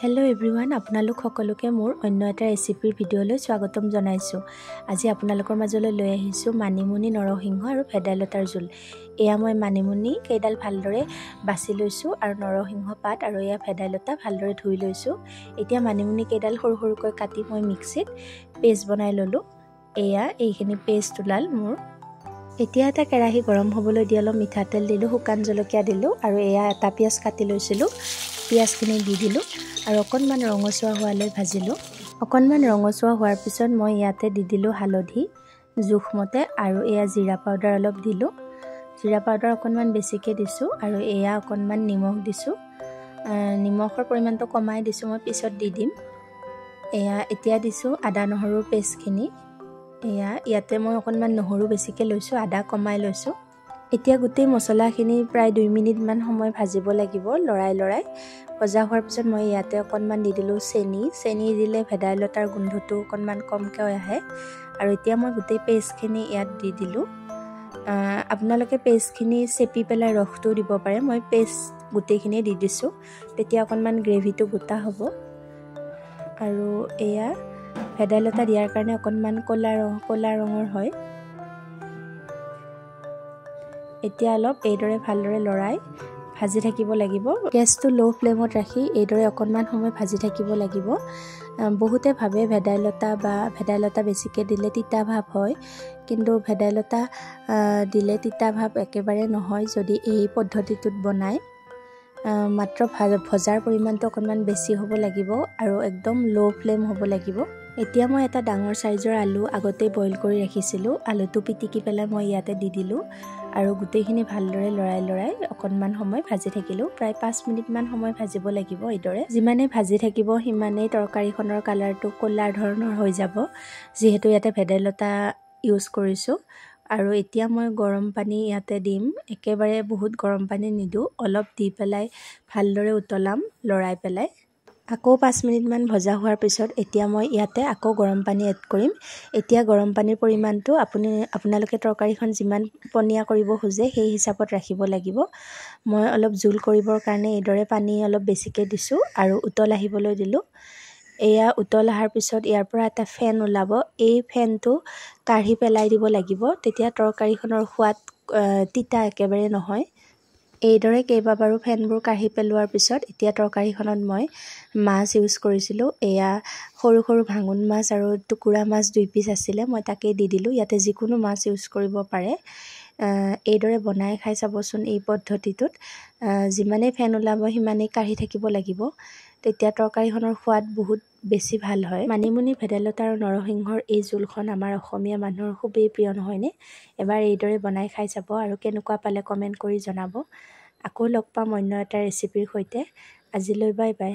Hello' everyone, আপোনালোক সকলোকে মোৰ অন্য এটা ৰেচিপিৰ ভিডিঅ'লৈ স্বাগতম জনাইছোঁ। আজি আপোনালোকৰ মাজলৈ লৈ আহিছোঁ মানিমুনি, নৰসিংহ আৰু ভেদাইলতাৰ জোল। এয়া মই মানিমুনি কেইডাল ভালদৰে বাছি লৈছোঁ আৰু নৰসিংহ পাত আৰু এয়া ভেদাইলতা ভালদৰে ধুই লৈছোঁ। এতিয়া মানিমুনি কেইডাল সৰু সৰুকৈ কাটি মই মিক্সিত পেষ্ট বনাই ল'লোঁ। এইখিনি পেষ্ট ওলাল মোৰ। এতিয়া এটা কেৰাহী গৰম হ'বলৈ দি অলপ মিঠাতেল দিলোঁ, শুকান জলকীয়া দিলোঁ আৰু এয়া এটা পিঁয়াজ কাটি লৈছিলোঁ। পিঁয়াজখিনি দি দিলোঁ আৰু অকণমান ৰঙচুৱা হোৱালৈ ভাজিলোঁ। অকণমান ৰঙচুৱা হোৱাৰ পিছত মই ইয়াতে দি দিলোঁ হালধি জোখমতে আৰু এয়া জিৰা পাউডাৰ অলপ দিলোঁ। জিৰা পাউডাৰ অকণমান বেছিকৈ দিছোঁ আৰু এয়া অকণমান নিমখ দিছোঁ। নিমখৰ পৰিমাণটো কমাই দিছোঁ, মই পিছত দি দিম। এতিয়া দিছোঁ আদা নহৰুৰ পেষ্টখিনি। ইয়াতে মই অকণমান নহৰু বেছিকৈ লৈছোঁ, আদা কমাই লৈছোঁ। এতিয়া গোটেই মছলাখিনি প্ৰায় 2 মিনিটমান সময় ভাজিব লাগিব, লৰাই ভজা হোৱাৰ পিছত মই ইয়াতে অকণমান দি দিলোঁ চেনি দিলে ভেদাইলতাৰ গোন্ধটো অকণমান কমকৈ আহে। আৰু এতিয়া মই গোটেই পেষ্টখিনি ইয়াত দি দিলোঁ। আপোনালোকে পেষ্টখিনি চেপি পেলাই ৰসটোও দিব পাৰে, মই পেষ্ট গোটেইখিনি দি দিছোঁ, তেতিয়া অকণমান গ্ৰেভিটো গোটা হ'ব। আৰু এয়া ভেদাইলতা দিয়াৰ কাৰণে অকণমান ক'লা ৰঙৰ হয়। এতিয়া অলপ এইদৰে ভালদৰে লৰাই ভাজি থাকিব লাগিব। গেছটো ল' ফ্লেমত ৰাখি এইদৰে অকণমান সময় ভাজি থাকিব লাগিব। বহুতে ভাবে ভেদাইলতা বেছিকৈ দিলে তিতা ভাৱ হয়, কিন্তু ভেদাইলতা দিলে তিতা ভাৱ একেবাৰে নহয় যদি এই পদ্ধতিটোত বনায়। মাত্ৰ ভজাৰ পৰিমাণটো অকণমান বেছি হ'ব লাগিব আৰু একদম ল' ফ্লেম হ'ব লাগিব। এতিয়া মই এটা ডাঙৰ চাইজৰ আলু আগতেই বইল কৰি ৰাখিছিলোঁ, আলুটো পিটিকি পেলাই মই ইয়াতে দি দিলোঁ আৰু গোটেইখিনি ভালদৰে লৰাই অকণমান সময় ভাজি থাকিলোঁ। প্ৰায় 5 মিনিটমান সময় ভাজিব লাগিব এইদৰে। যিমানে ভাজি থাকিব সিমানেই তৰকাৰীখনৰ কালাৰটো ক'লা ধৰণৰ হৈ যাব, যিহেতু ইয়াতে ভেদাইলতা ইউজ কৰিছোঁ। আৰু এতিয়া মই গৰম পানী ইয়াতে দিম, একেবাৰে বহুত গৰম পানী নিদিওঁ, অলপ দি পেলাই ভালদৰে উতলাম লৰাই পেলাই। আকৌ 5 মিনিটমান ভজা হোৱাৰ পিছত এতিয়া মই ইয়াতে আকৌ গৰম পানী এড কৰিম। এতিয়া গৰম পানীৰ পৰিমাণটো আপোনালোকে তৰকাৰীখন যিমান পনীয়া কৰিব খোজে সেই হিচাপত ৰাখিব লাগিব। মই অলপ জোল কৰিবৰ কাৰণে এইদৰে পানী অলপ বেছিকৈ দিছোঁ আৰু উতল আহিবলৈ দিলোঁ। এয়া উতল অহাৰ পিছত ইয়াৰ পৰা এটা ফেন ওলাব, এই ফেনটো কাঢ়ি পেলাই দিব লাগিব, তেতিয়া তৰকাৰীখনৰ সোৱাদ তিতা একেবাৰে নহয়। এইদৰে কেইবাবাৰো ফেনবোৰ কাঢ়ি পেলোৱাৰ পিছত এতিয়া তৰকাৰীখনত মই মাছ ইউজ কৰিছিলোঁ। এয়া সৰু সৰু ভাঙোন মাছ আৰু টুকুৰা মাছ 2 পিচ আছিলে, মই তাকেই দি দিলোঁ। ইয়াতে যিকোনো মাছ ইউজ কৰিব পাৰে। এইদৰে বনাই খাই চাবচোন এই পদ্ধতিটোত। যিমানেই ফেন ওলাব সিমানেই কাঢ়ি থাকিব লাগিব, তেতিয়া তৰকাৰীখনৰ সোৱাদ বহুত বেছি ভাল হয়। মানিমুনি, ভেদাইলতা আৰু নৰসিংহৰ এই জোলখন আমাৰ অসমীয়া মানুহৰ খুবেই প্ৰিয় নহয়নে? এবাৰ এইদৰে বনাই খাই চাব আৰু কেনেকুৱা পালে কমেণ্ট কৰি জনাব। আকৌ লগ পাম অন্য এটা ৰেচিপিৰ সৈতে। আজিলৈ বাই বাই।